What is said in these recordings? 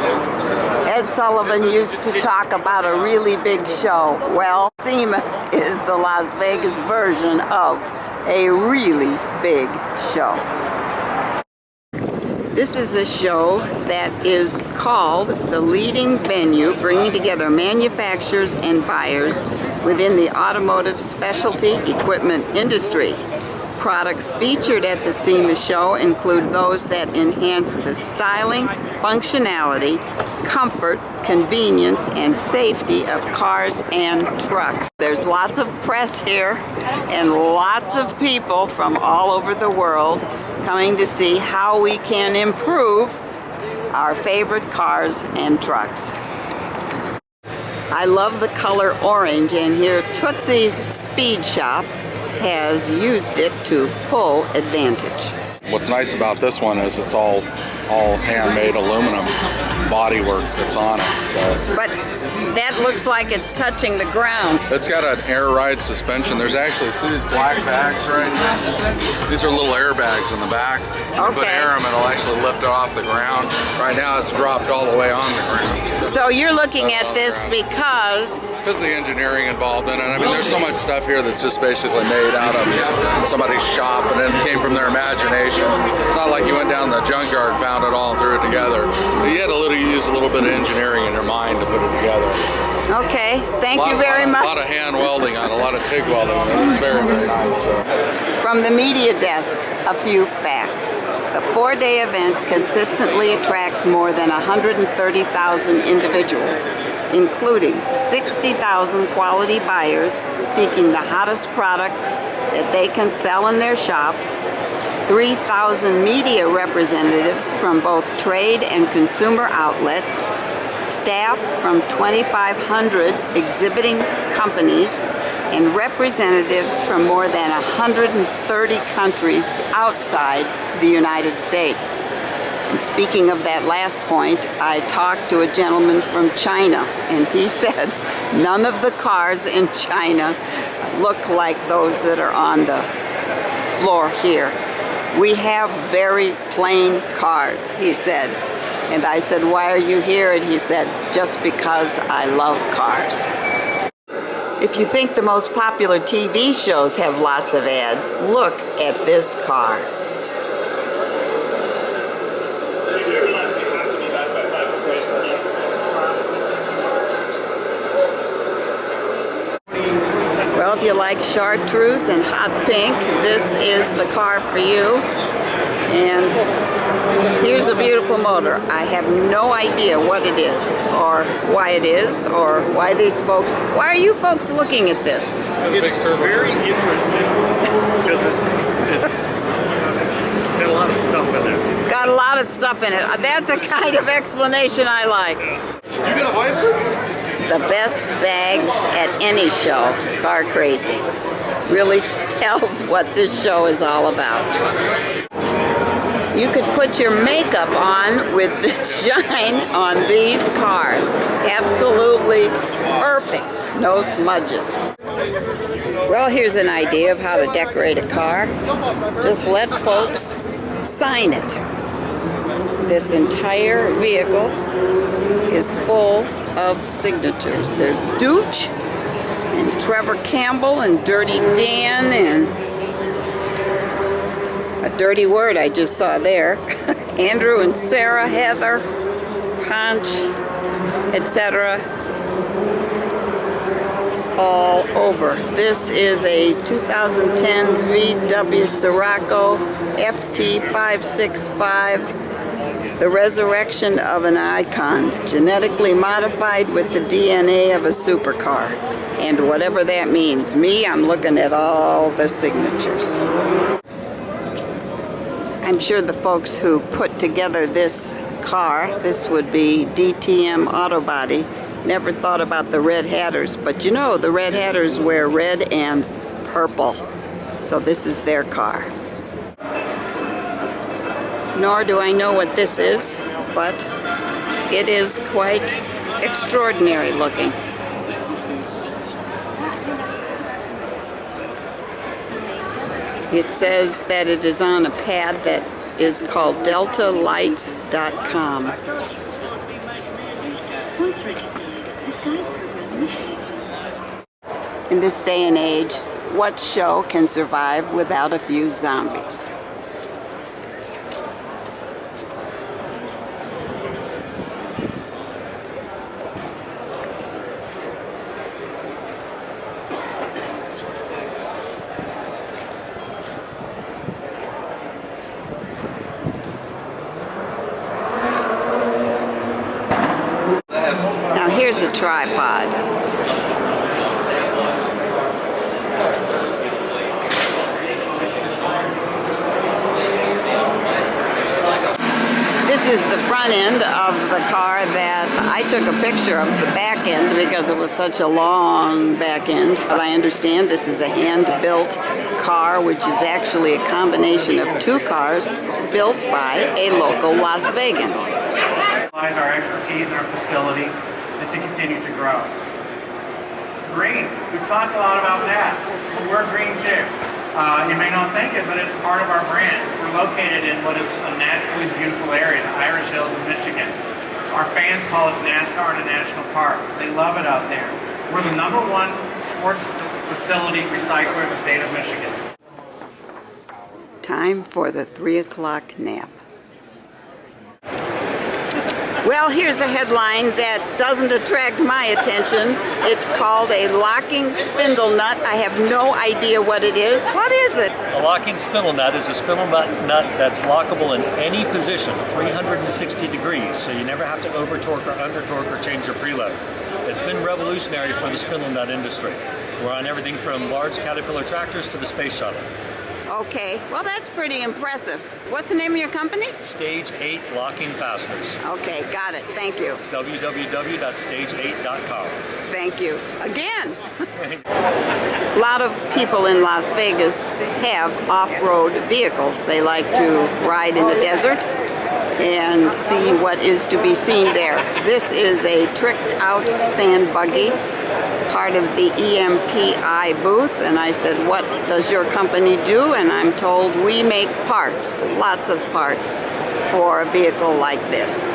Ed Sullivan used to talk about a really big show. Well, Sema is the Las Vegas version of a really big show. This is a show that is called The Leading Venue, bringing together manufacturers and buyers within the automotive specialty equipment industry. Products featured at the Sema show include those that enhance the styling, functionality, comfort, convenience, and safety of cars and trucks. There's lots of press here and lots of people from all over the world coming to see how we can improve our favorite cars and trucks. I love the color orange, and here Tootsie's Speed Shop has used it to full advantage. What's nice about this one is it's all handmade aluminum bodywork that's on it. But that looks like it's touching the ground. It's got an air ride suspension. There's actually, see these black bags right here? These are little airbags in the back. You put air in them, it'll actually lift it off the ground. Right now it's dropped all the way on the ground. So you're looking at this because of the engineering involved in it. I mean, there's so much stuff here that's just basically made out of somebody's shop and it came from their imagination. It's not like you went down the junkyard, found it all, and threw it together. You had to use a little bit of engineering in your mind to put it together. Okay, thank you very much. A lot of hand welding on it, a lot of TIG welding on it. It's very, very nice. So. From the media desk, a few facts. The 4-day event consistently attracts more than 130,000 individuals, including 60,000 quality buyers seeking the hottest products that they can sell in their shops, 3,000 media representatives from both trade and consumer outlets, staff from 2,500 exhibiting companies, and representatives from more than 130 countries outside the United States. And speaking of that last point, I talked to a gentleman from China, and he said none of the cars in China look like those that are on the floor here. We have very plain cars, he said. And I said, why are you here? And he said, just because I love cars. If you think the most popular TV shows have lots of ads, look at this car. Well, if you like chartreuse and hot pink, this is the car for you. And here's a beautiful motor. I have no idea what it is, or why it is, or why these folks, why are you folks looking at this? It's very interesting because it's got a lot of stuff in it. Got a lot of stuff in it. That's a kind of explanation I like. You got a wiper? The best bags at any show, Car Crazy, really tells what this show is all about. You could put your makeup on with the shine on these cars. Absolutely perfect. No smudges. Well, here's an idea of how to decorate a car. Just let folks sign it. This entire vehicle is full of signatures. There's Dooch and Trevor Campbell and Dirty Dan and a dirty word I just saw there. Andrew and Sarah, Heather, Punch, etc. All over. This is a 2010 VW Scirocco FT565. The resurrection of an icon, genetically modified with the DNA of a supercar. And whatever that means. Me, I'm looking at all the signatures. I'm sure the folks who put together this car, this would be DTM Auto Body, never thought about the Red Hatters. But you know, the Red Hatters wear red and purple. So this is their car. Nor do I know what this is, but it is quite extraordinary looking. It says that it is on a pad that is called deltalights.com. Voice recognized. Disguise program initiated. In this day and age, what show can survive without a few zombies? Now here's a tripod. This is the front end of the car that I took a picture of the back end because it was such a long back end. But I understand this is a hand-built car, which is actually a combination of two cars built by a local Las Vegan. Our expertise in our facility and to continue to grow. Green, we've talked a lot about that, but we're green too. You may not think it, but it's part of our brand. We're located in what is a naturally beautiful area, the Irish Hills of Michigan. Our fans call us NASCAR in a national park. They love it out there. We're the #1 sports facility recycler in the state of Michigan. Time for the 3 o'clock nap. Well, here's a headline that doesn't attract my attention. It's called a locking spindle nut. I have no idea what it is. What is it? A locking spindle nut is a spindle nut that's lockable in any position, 360 degrees, so you never have to over torque or under torque or change your preload. It's been revolutionary for the spindle nut industry. We're on everything from large Caterpillar tractors to the space shuttle. Okay, well that's pretty impressive. What's the name of your company? Stage 8 Locking Fasteners. Okay, got it. Thank you. www.stage8.com. Thank you. Again! A lot of people in Las Vegas have off-road vehicles. They like to ride in the desert and see what is to be seen there. This is a tricked-out sand buggy, part of the EMPI booth, and I said, what does your company do? And I'm told we make parts, lots of parts, for a vehicle like this.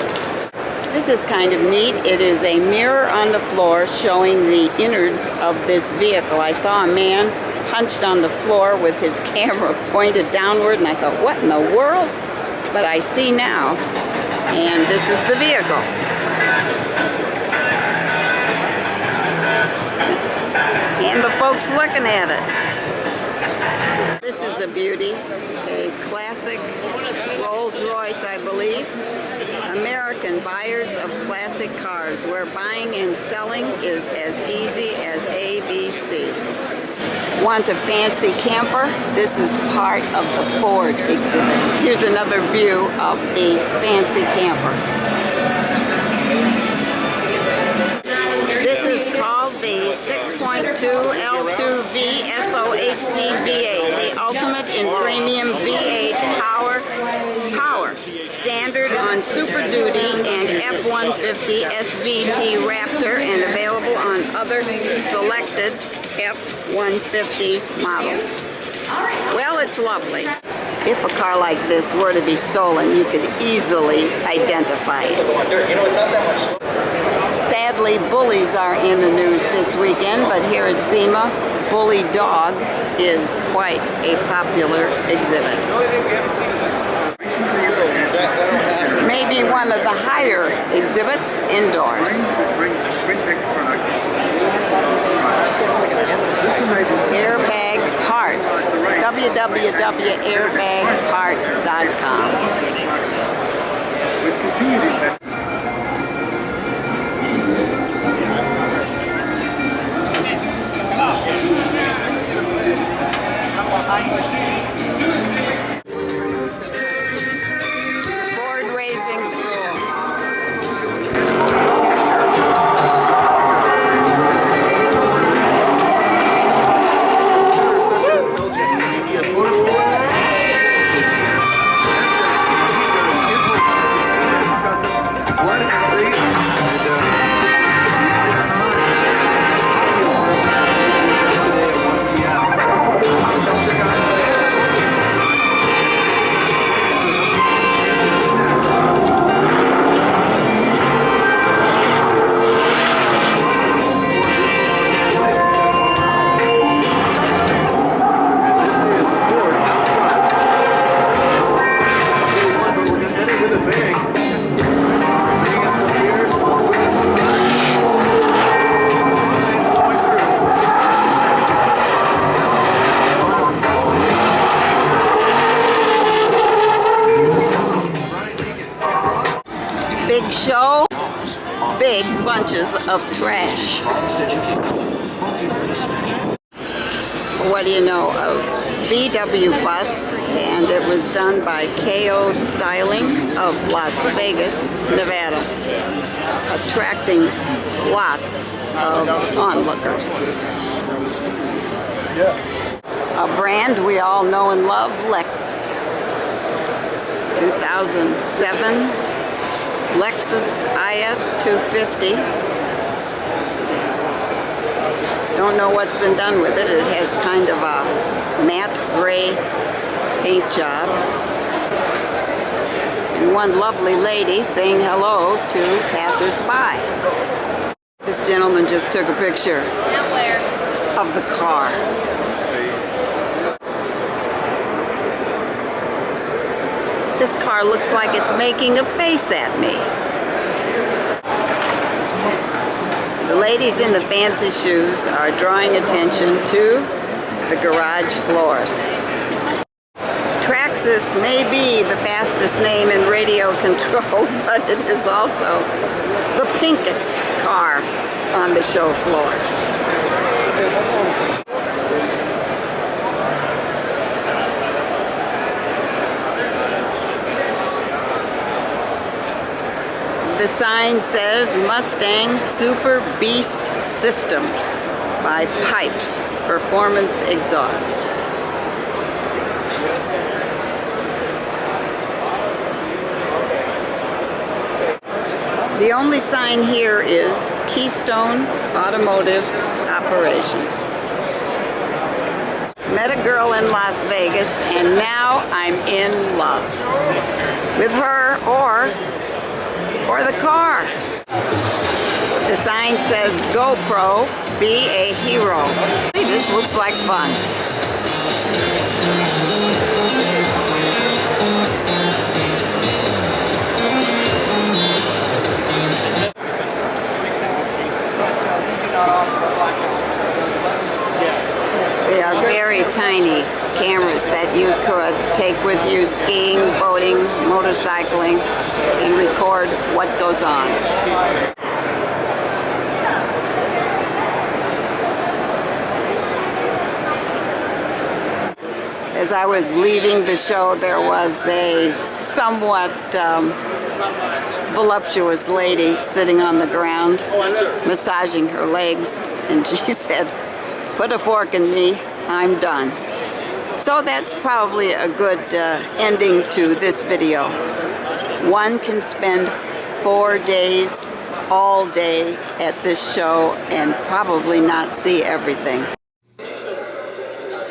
This is kind of neat. It is a mirror on the floor showing the innards of this vehicle. I saw a man hunched on the floor with his camera pointed downward, and I thought, what in the world? But I see now, and this is the vehicle. And the folks looking at it. This is a beauty, a classic Rolls-Royce, I believe. American buyers of classic cars, where buying and selling is as easy as ABC. Want a fancy camper? This is part of the Ford exhibit. Here's another view of the fancy camper. This is called the 6.2 L2V SOHC V8, the ultimate in premium V8 power. Standard on Super Duty and F-150 SVT Raptor, and available on other selected F-150 models. Well, it's lovely. If a car like this were to be stolen, you could easily identify it. Sadly, bullies are in the news this weekend, but here at Sema, Bully Dog is quite a popular exhibit. Maybe one of the higher exhibits indoors. Airbag Parts. www.airbagparts.com. Ford Racing School. show big bunches of trash. What do you know? A VW bus, and it was done by KO Styling of Las Vegas, Nevada, attracting lots of onlookers. A brand we all know and love, Lexus. 2007 Lexus IS 250. Don't know what's been done with it. It has kind of a matte gray paint job. And one lovely lady saying hello to passersby. This gentleman just took a picture of the car. This car looks like it's making a face at me. The ladies in the fancy shoes are drawing attention to the garage floors. Traxxas may be the fastest name in radio control, but it is also the pinkest car on the show floor. The sign says Mustang Super Beast Systems by Pipes Performance Exhaust. The only sign here is Keystone Automotive Operations. Met a girl in Las Vegas, and now I'm in love with her or the car. The sign says GoPro, be a hero. Hey, this looks like fun. They are very tiny cameras that you could take with you skiing, boating, motorcycling, and record what goes on. As I was leaving the show, there was a somewhat voluptuous lady sitting on the ground, massaging her legs, and she said, "Put a fork in me, I'm done." So that's probably a good ending to this video. One can spend 4 days, all day at this show and probably not see everything.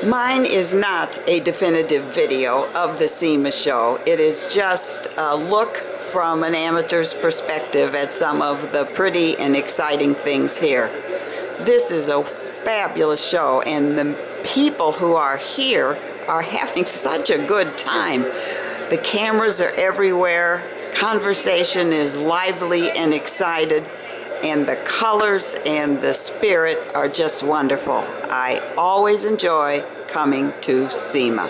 Mine is not a definitive video of the Sema show. It is just a look from an amateur's perspective at some of the pretty and exciting things here. This is a fabulous show, and the people who are here are having such a good time. The cameras are everywhere, conversation is lively and excited, and the colors and the spirit are just wonderful. I always enjoy coming to Sema.